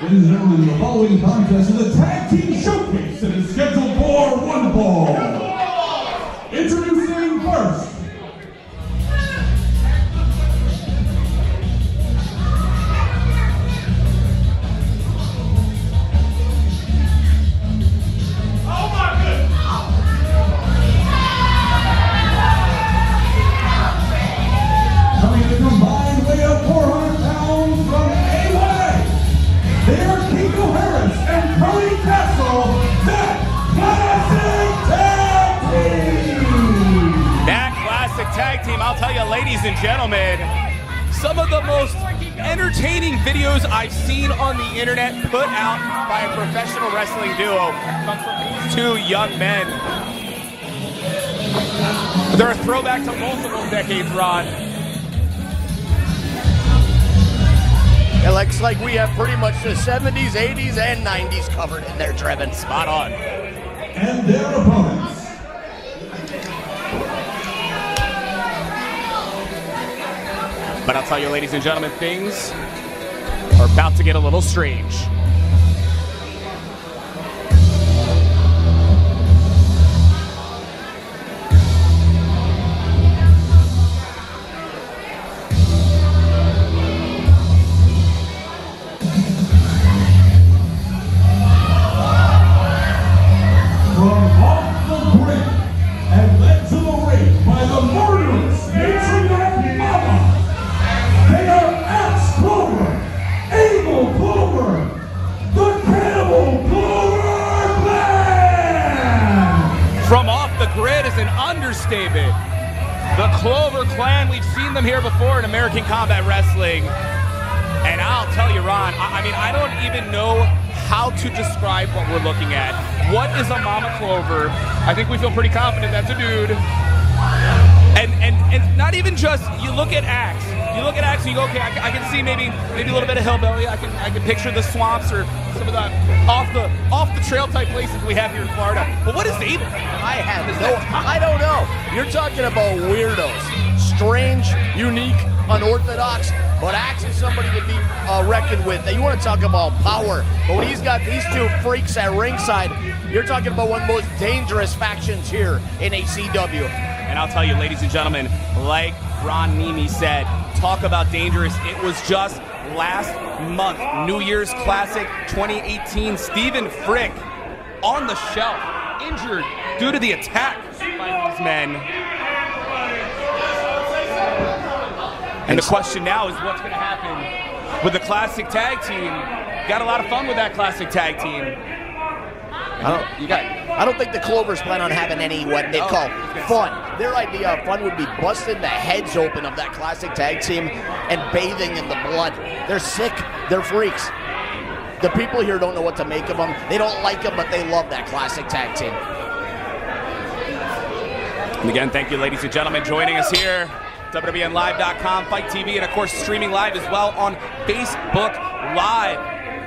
Ladies and gentlemen, the following contest is a tag team showcase that is scheduled for one fall. Introducing first. Tag team, I'll tell you, ladies and gentlemen, some of the most entertaining videos I've seen on the internet put out by a professional wrestling duo come from these two young men. They're a throwback to multiple decades, Ron. It looks like we have pretty much the 70s, 80s, and 90s covered in there, Trevin. Spot on. And their opponents. But I'll tell you, ladies and gentlemen, things are about to get a little strange. From off the grid is an understatement. The Clover clan, we've seen them here before in American Combat Wrestling. And I'll tell you, Ron, I mean, I don't even know how to describe what we're looking at. What is a Mama Clover? I think we feel pretty confident that's a dude. And not even just, you look at Axe. You look at Axe and you go, okay, I can see maybe a little bit of hillbilly. I can picture the swamps or some of the off the trail type places we have here in Florida. But what is Abel? I don't know. You're talking about weirdos. Strange, unique, unorthodox. But Axe is somebody to be reckoned with. Now, you want to talk about power, but when he's got these two freaks at ringside, you're talking about one of the most dangerous factions here in ACW. And I'll tell you, ladies and gentlemen, like Ron Mimi said, talk about dangerous. It was just last month, New Year's Classic 2018, Stephen Frick on the shelf, injured due to the attack by these men. And the question now is what's going to happen with the Classic Tag Team. Got a lot of fun with that Classic Tag Team. I don't think the Clovers plan on having any what they call fun. Their idea of fun would be busting the heads open of that Classic Tag Team and bathing in the blood. They're sick. They're freaks. The people here don't know what to make of them. They don't like them, but they love that Classic Tag Team. And again, thank you, ladies and gentlemen, joining us here. WWNLive.com, Fight TV, and of course streaming live as well on Facebook Live.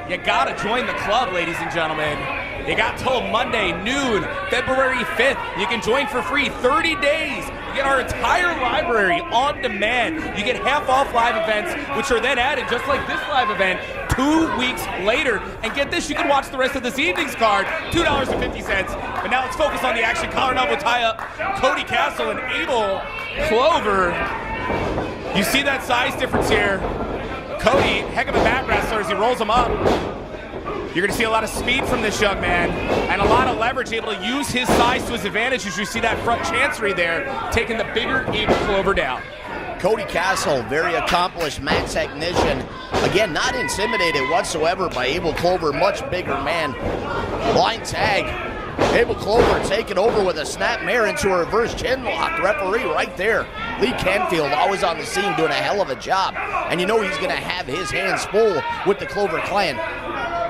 You gotta join the club, ladies and gentlemen. You got till Monday, noon, February 5th. You can join for free, 30 days. You get our entire library on demand. You get half off live events, which are then added, just like this live event, 2 weeks later. And get this, you can watch the rest of this evening's card, $2.50. But now let's focus on the action. Collar and elbow tie-up, Cody Castle and Abel Clover. You see that size difference here. Cody, heck of a mat wrestler as he rolls him up. You're going to see a lot of speed from this young man and a lot of leverage, able to use his size to his advantage as you see that front chancery there, taking the bigger Abel Clover down. Cody Castle, very accomplished mat technician. Again, not intimidated whatsoever by Abel Clover, much bigger man. Blind tag. Abel Clover taking over with a snapmare into a reverse chin lock. Referee right there. Lee Canfield always on the scene doing a hell of a job. And you know he's going to have his hands full with the Clover clan.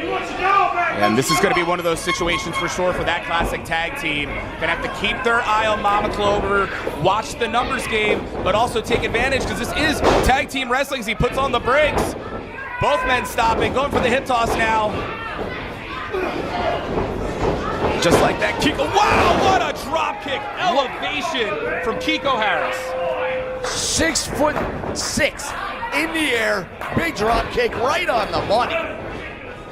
And this is going to be one of those situations for sure for that Classic Tag Team. Going to have to keep their eye on Mama Clover, watch the numbers game, but also take advantage because this is Tag Team Wrestling as he puts on the brakes. Both men stopping, going for the hip toss now. Just like that, Kiko. Wow, what a drop kick. Elevation from Kiko Harris. 6'6" in the air. Big drop kick right on the money.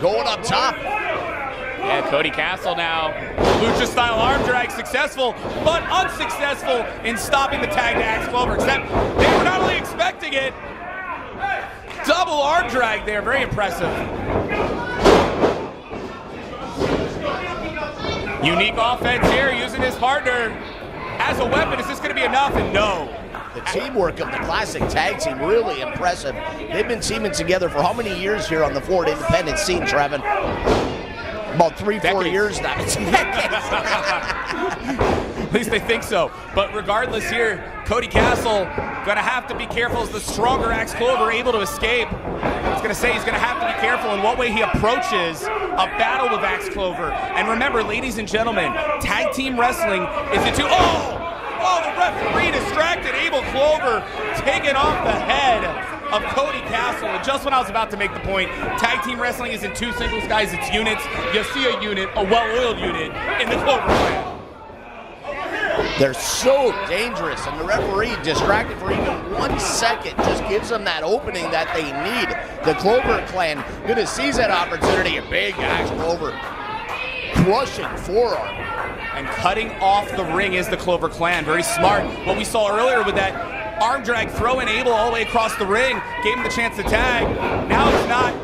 going up top. Yeah, Cody Castle now. Lucha-style arm drag successful, but unsuccessful in stopping the tag to Axe Clover, except they were not only expecting it, double arm drag there, very impressive. Unique offense here, using his partner as a weapon. Is this going to be enough? And no. The teamwork of the Classic tag team, really impressive. They've been teaming together for how many years here on the Florida Independent scene, Trevin? About 3-4 years now. At least they think so. But regardless here, Cody Castle going to have to be careful as the stronger Axe Clover able to escape. I was going to say he's going to have to be careful in what way he approaches a battle with Axe Clover. And remember, ladies and gentlemen, tag team wrestling is into... Oh, the referee distracted Abel Clover, taking off the head of Cody Castle. And just when I was about to make the point, tag team wrestling isn't two singles, guys, it's units. You see a unit, a well-oiled unit, in the Clover clan. They're so dangerous, and the referee, distracted for even 1 second, just gives them that opening that they need. The Clover clan gonna seize that opportunity. A big Axe Clover crushing forearm. And cutting off the ring is the Clover clan. Very smart. What we saw earlier with that arm drag, throwing Abel all the way across the ring, gave him the chance to tag. Now it's not.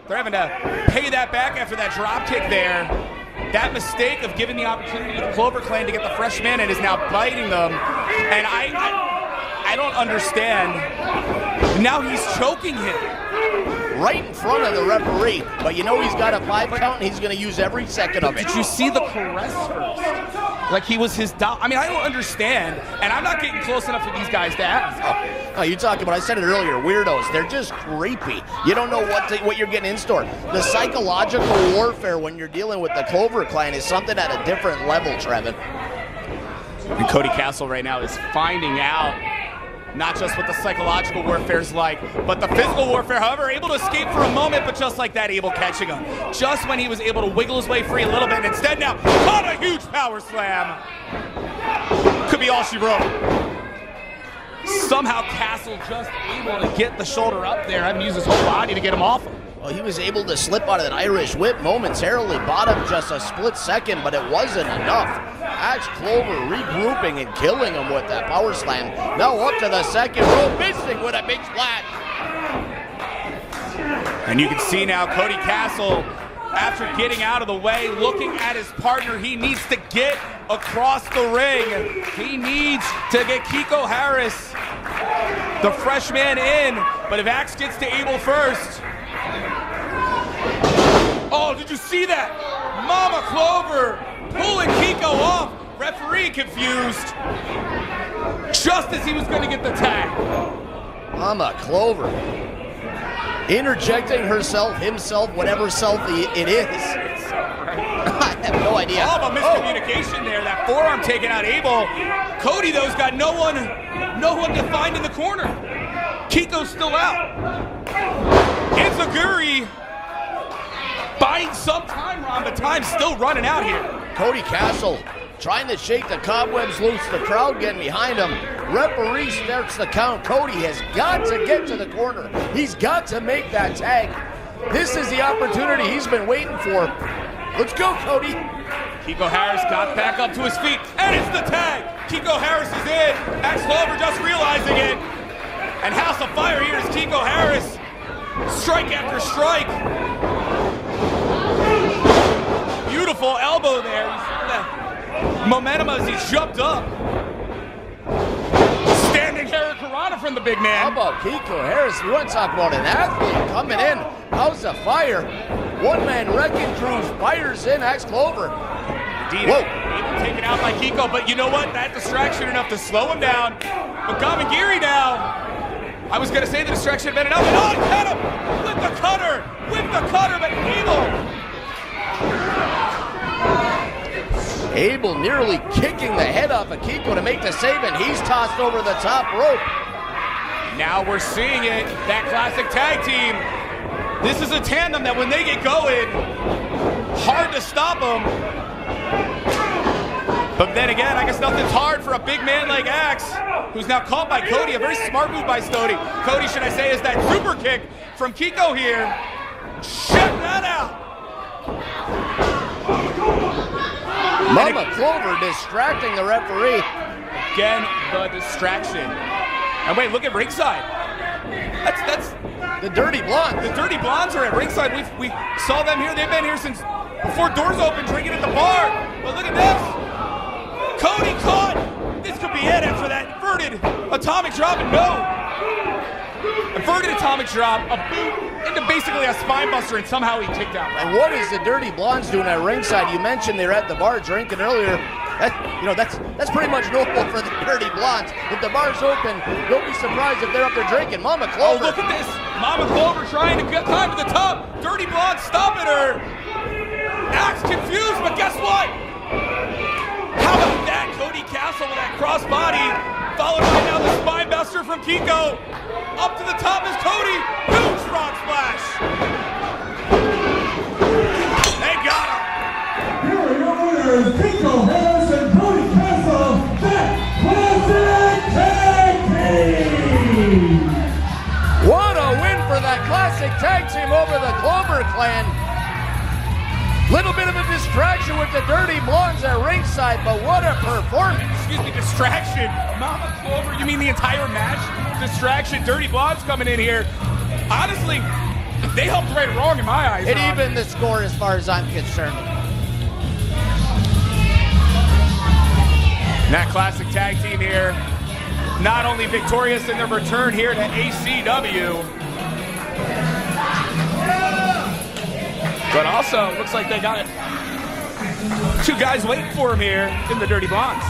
They're having to pay that back after that drop kick there. That mistake of giving the opportunity to the Clover clan to get the fresh man in is now biting them. And I don't understand. Now he's choking him. Right in front of the referee, but you know he's got a 5 count and he's going to use every second of it. Did you see the caress first? Like he was his doll. I mean, I don't understand, and I'm not getting close enough with these guys to ask. Oh, you talking about, I said it earlier, weirdos. They're just creepy. You don't know what you're getting in store. The psychological warfare when you're dealing with the Clover clan is something at a different level, Trevin. And Cody Castle right now is finding out not just what the psychological warfare is like, but the physical warfare. However, able to escape for a moment, but just like that, Abel catching him. Just when he was able to wiggle his way free a little bit, and instead now, caught a huge power slam. Could be all she wrote. Somehow Castle just able to get the shoulder up there, having to use his whole body to get him off him. Well, he was able to slip out of that Irish whip momentarily, bought him just a split second, but it wasn't enough. Axe Clover regrouping and killing him with that power slam. Now up to the second row, missing with a big splat. And you can see now Cody Castle, after getting out of the way, looking at his partner. He needs to get across the ring. He needs to get Kiko Harris, the freshman, in. But if Axe gets to Abel first. Oh, did you see that? Mama Clover pulling Kiko off. Referee confused. Just as he was going to get the tag. Mama Clover interjecting herself, himself, whatever self it is. I have no idea. All of a miscommunication there. That forearm taking out Abel. Cody, though's got no one to find in the corner. Kiko's still out. Enziguri buying some time, Ron, but time's still running out here. Cody Castle trying to shake the cobwebs loose, the crowd getting behind him. Referee starts the count. Cody has got to get to the corner. He's got to make that tag. This is the opportunity he's been waiting for. Let's go, Cody. Kiko Harris got back up to his feet, and it's the tag. Kiko Harris is in. Axe Clover just realizing it. And House of Fire here is Kiko Harris. Strike after strike. Beautiful elbow there. You saw the momentum as he jumped up. Standing Hurricanrana from the big man. How about Kiko Harris? We want to talk about an athlete coming in. House of Fire. One-man wrecking crew fires in Axe Clover. Indeed. Whoa. Even taken out by Kiko, but you know what? That distraction enough to slow him down. But Gamagiri now. I was going to say the distraction had been enough. And oh, he had him with the cutter. With the cutter, but Abel nearly kicking the head off of Kiko to make the save, and he's tossed over the top rope. Now we're seeing it, that Classic tag team. This is a tandem that when they get going, hard to stop them. But then again, I guess nothing's hard for a big man like Axe, who's now caught by Cody. A very smart move by Cody, should I say, is that super kick from Kiko here. Check that out. Mama Clover distracting the referee. Again, the distraction. And wait, look at ringside. That's the Dirty Blondes. The Dirty Blondes are at ringside. We saw them here. They've been here since before doors open, drinking at the bar. But look at this. Cody caught. This could be it after that inverted atomic drop, and no. Inverted atomic drop, a boot into basically a spine buster, and somehow he kicked out. And what is the Dirty Blondes doing at ringside? You mentioned they were at the bar drinking earlier. That's pretty much normal for the Dirty Blondes. If the bar's open, don't be surprised if they're up there drinking. Mama Clover. Oh, look at this. Mama Clover trying to climb to the top. Dirty Blonde stopping her. Acts confused, but guess what? How about that? Cody Castle with that crossbody, followed by now the spine buster from Kiko. Up to the top is Cody. Huge frog splash. They got him. Here are your winners, Kiko Harris and Cody Castle, that Classic Tag Team! What a win for that Classic Tag Team over the Clover Clan. Little bit of a distraction with the Dirty Blondes at ringside, but what a performance. Excuse me, distraction. Mama Clover, you mean the entire match? Distraction, Dirty Blondes coming in here. Honestly, they helped right or wrong in my eyes. It evened the score as far as I'm concerned. That Classic Tag Team here, not only victorious in their return here to ACW, but also looks like they got two guys waiting for him here in the Dirty Blondes.